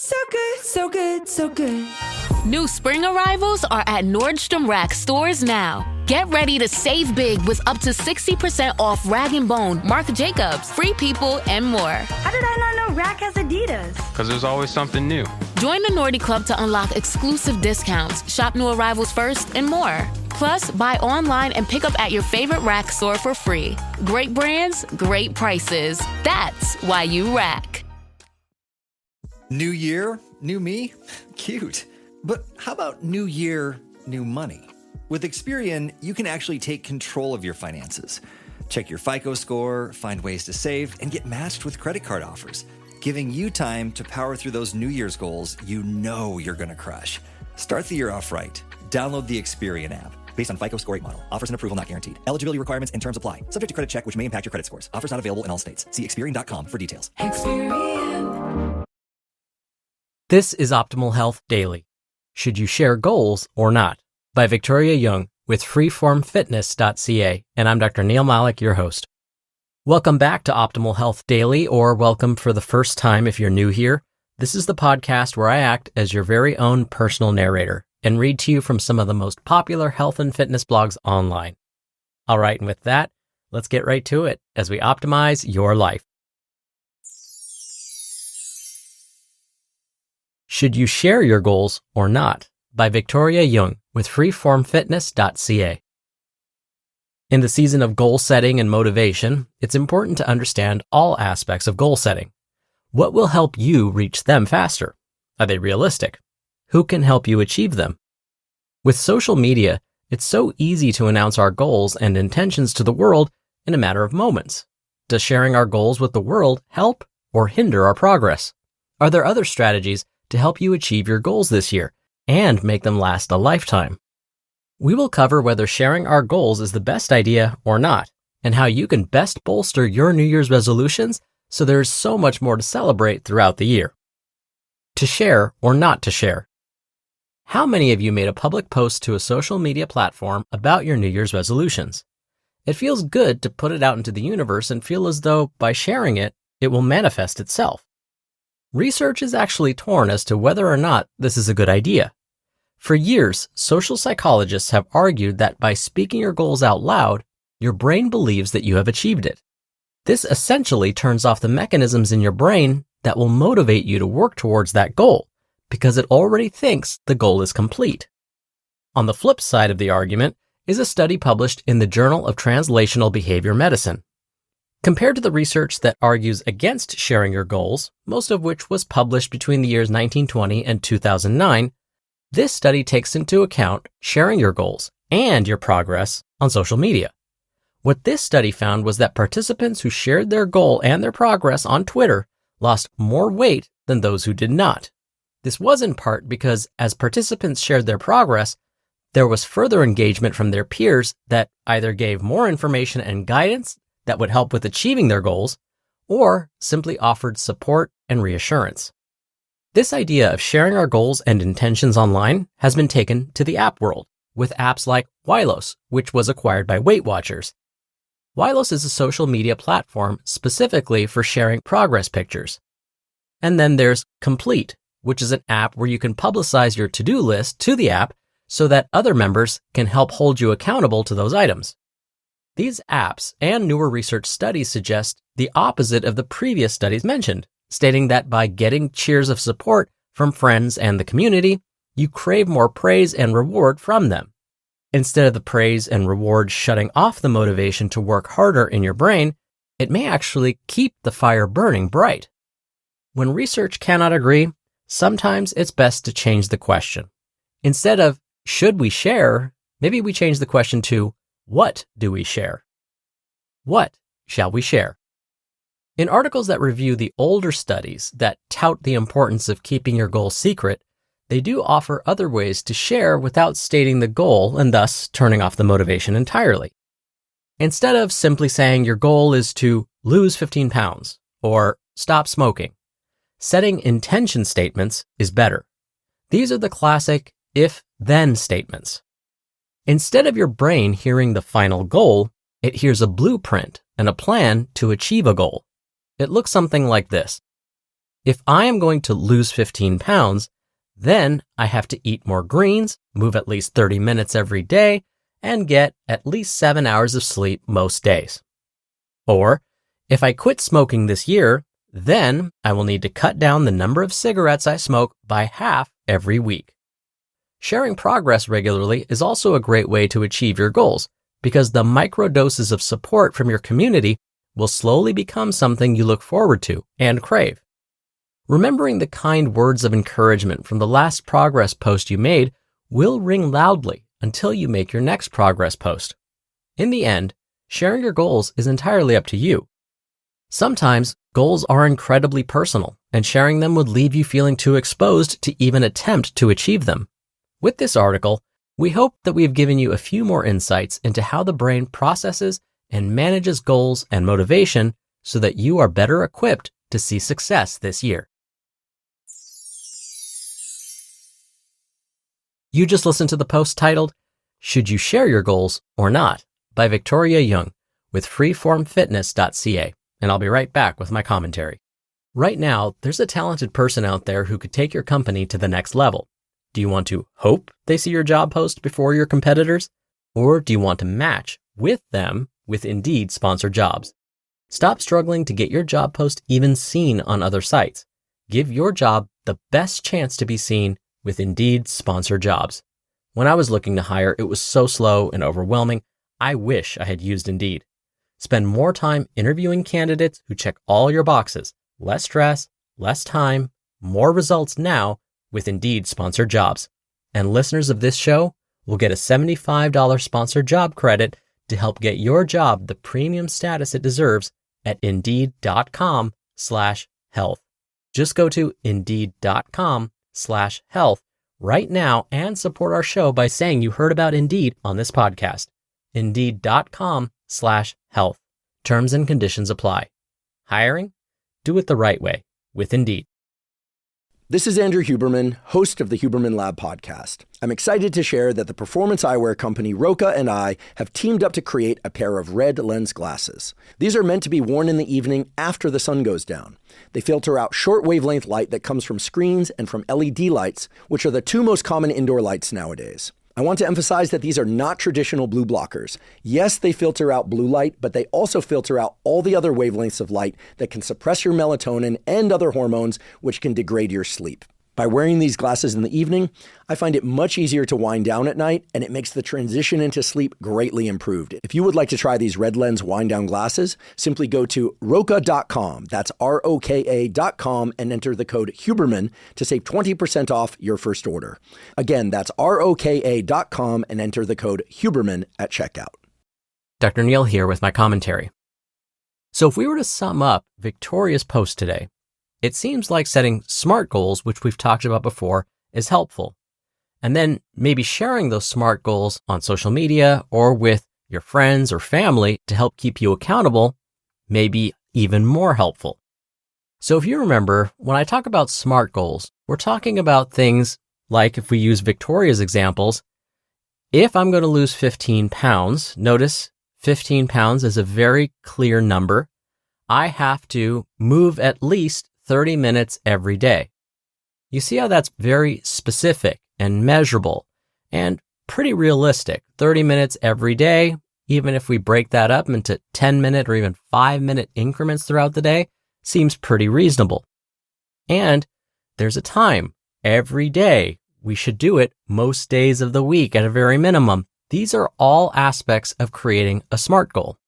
So good, so good, so good. New spring arrivals are at Nordstrom Rack stores now. Get ready to save big with up to 60% off Rag & Bone, Marc Jacobs, Free People, and more. How did I not know Rack has Adidas? Because there's always something new. Join the Nordy Club to unlock exclusive discounts, shop new arrivals first, and more. Plus, buy online and pick up at your favorite Rack store for free. Great brands, great prices. That's why you Rack. New year, new me? Cute. But how about new year, new money? With Experian, you can actually take control of your finances. Check your FICO score, find ways to save, and get matched with credit card offers, giving you time to power through those New Year's goals you know you're going to crush. Start the year off right. Download the Experian app. Based on FICO score rate model. Offers and approval not guaranteed. Eligibility requirements and terms apply. Subject to credit check, which may impact your credit scores. Offers not available in all states. See Experian.com for details. Experian. This is Optimal Health Daily. Should you share goals or not? By Victoria Jung with freeformfitness.ca. And I'm Dr. Neil Malik, your host. Welcome back to Optimal Health Daily, or welcome for the first time if you're new here. This is the podcast where I act as your very own personal narrator and read to you from some of the most popular health and fitness blogs online. All right, and with that, let's get right to it as we optimize your life. Should you share your goals or not? By Victoria Jung with freeformfitness.ca. In the season of goal setting and motivation, it's important to understand all aspects of goal setting. What will help you reach them faster? Are they realistic? Who can help you achieve them? With social media, it's so easy to announce our goals and intentions to the world in a matter of moments. Does sharing our goals with the world help or hinder our progress? Are there other strategies to help you achieve your goals this year and make them last a lifetime? We will cover whether sharing our goals is the best idea or not, and how you can best bolster your New Year's resolutions so there is so much more to celebrate throughout the year. To share or not to share. How many of you made a public post to a social media platform about your New Year's resolutions? It feels good to put it out into the universe and feel as though by sharing it, it will manifest itself. Research is actually torn as to whether or not this is a good idea. For years, social psychologists have argued that by speaking your goals out loud, your brain believes that you have achieved it. This essentially turns off the mechanisms in your brain that will motivate you to work towards that goal, because it already thinks the goal is complete. On the flip side of the argument is a study published in the Journal of Translational Behavior Medicine. Compared to the research that argues against sharing your goals, most of which was published between the years 1920 and 2009, this study takes into account sharing your goals and your progress on social media. What this study found was that participants who shared their goal and their progress on Twitter lost more weight than those who did not. This was in part because as participants shared their progress, there was further engagement from their peers that either gave more information and guidance that would help with achieving their goals, or simply offered support and reassurance. This idea of sharing our goals and intentions online has been taken to the app world, with apps like Wylos, which was acquired by Weight Watchers. Wylos is a social media platform specifically for sharing progress pictures. And then there's Complete, which is an app where you can publicize your to-do list to the app so that other members can help hold you accountable to those items. These apps and newer research studies suggest the opposite of the previous studies mentioned, stating that by getting cheers of support from friends and the community, you crave more praise and reward from them. Instead of the praise and reward shutting off the motivation to work harder in your brain, it may actually keep the fire burning bright. When research cannot agree, sometimes it's best to change the question. Instead of, should we share, maybe we change the question to, what do we share? What shall we share? In articles that review the older studies that tout the importance of keeping your goals secret, they do offer other ways to share without stating the goal and thus turning off the motivation entirely. Instead of simply saying your goal is to lose 15 pounds or stop smoking, setting intention statements is better. These are the classic if-then statements. Instead of your brain hearing the final goal, it hears a blueprint and a plan to achieve a goal. It looks something like this. if I am going to lose 15 pounds, then I have to eat more greens, move at least 30 minutes every day, and get at least 7 hours of sleep most days. Or, if I quit smoking this year, then I will need to cut down the number of cigarettes I smoke by half every week. Sharing progress regularly is also a great way to achieve your goals, because the microdoses of support from your community will slowly become something you look forward to and crave. Remembering the kind words of encouragement from the last progress post you made will ring loudly until you make your next progress post. In the end, sharing your goals is entirely up to you. Sometimes goals are incredibly personal, and sharing them would leave you feeling too exposed to even attempt to achieve them. With this article, we hope that we have given you a few more insights into how the brain processes and manages goals and motivation so that you are better equipped to see success this year. You just listened to the post titled, "Should You Share Your Goals or Not?" by Victoria Jung with freeformfitness.ca, and I'll be right back with my commentary. Right now, there's a talented person out there who could take your company to the next level. Do you want to hope they see your job post before your competitors? Or do you want to match with them with Indeed sponsored jobs? Stop struggling to get your job post even seen on other sites. Give your job the best chance to be seen with Indeed sponsored jobs. When I was looking to hire, it was so slow and overwhelming. I wish I had used Indeed. Spend more time interviewing candidates who check all your boxes. Less stress, less time, more results now with Indeed sponsored jobs. And listeners of this show will get a $75 sponsored job credit to help get your job the premium status it deserves at Indeed.com/health. Just go to Indeed.com/health right now and support our show by saying you heard about Indeed on this podcast. Indeed.com/health. Terms and conditions apply. Hiring? Do it the right way with Indeed. This is Andrew Huberman, host of the Huberman Lab podcast. I'm excited to share that the performance eyewear company Roka and I have teamed up to create a pair of red lens glasses. These are meant to be worn in the evening after the sun goes down. They filter out short wavelength light that comes from screens and from LED lights, which are the two most common indoor lights nowadays. I want to emphasize that these are not traditional blue blockers. Yes, they filter out blue light, but they also filter out all the other wavelengths of light that can suppress your melatonin and other hormones, which can degrade your sleep. By wearing these glasses in the evening, I find it much easier to wind down at night, and it makes the transition into sleep greatly improved. If you would like to try these red lens wind down glasses, simply go to roka.com, that's ROKA.com, and enter the code Huberman to save 20% off your first order. Again, that's ROKA.com and enter the code Huberman at checkout. Dr. Neil here with my commentary. So if we were to sum up Victoria's post today, it seems like setting SMART goals, which we've talked about before, is helpful. And then maybe sharing those SMART goals on social media or with your friends or family to help keep you accountable may be even more helpful. So if you remember, when I talk about SMART goals, we're talking about things like, if we use Victoria's examples, if I'm going to lose 15 pounds, notice 15 pounds is a very clear number. I have to move at least 30 minutes every day. You see how that's very specific and measurable and pretty realistic. 30 minutes every day, even if we break that up into 10-minute or even 5-minute increments throughout the day, seems pretty reasonable. And there's a time. Every day, we should do it most days of the week at a very minimum. These are all aspects of creating a SMART goal.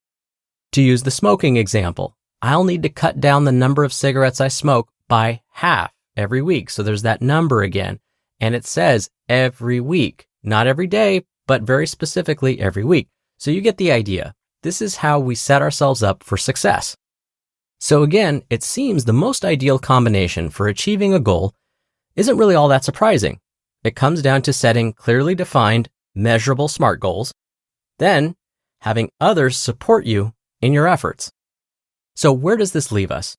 To use the smoking example, I'll need to cut down the number of cigarettes I smoke by half every week. So there's that number again. And it says every week, not every day, but very specifically every week. So you get the idea. This is how we set ourselves up for success. So again, it seems the most ideal combination for achieving a goal isn't really all that surprising. It comes down to setting clearly defined, measurable SMART goals, then having others support you in your efforts. So where does this leave us?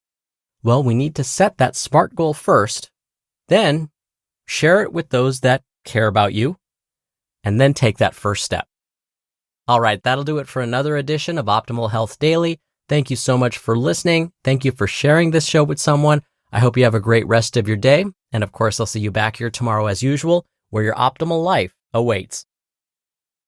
Well, we need to set that SMART goal first, then share it with those that care about you, and then take that first step. All right, that'll do it for another edition of Optimal Health Daily. Thank you so much for listening. Thank you for sharing this show with someone. I hope you have a great rest of your day. And of course, I'll see you back here tomorrow as usual, where your optimal life awaits.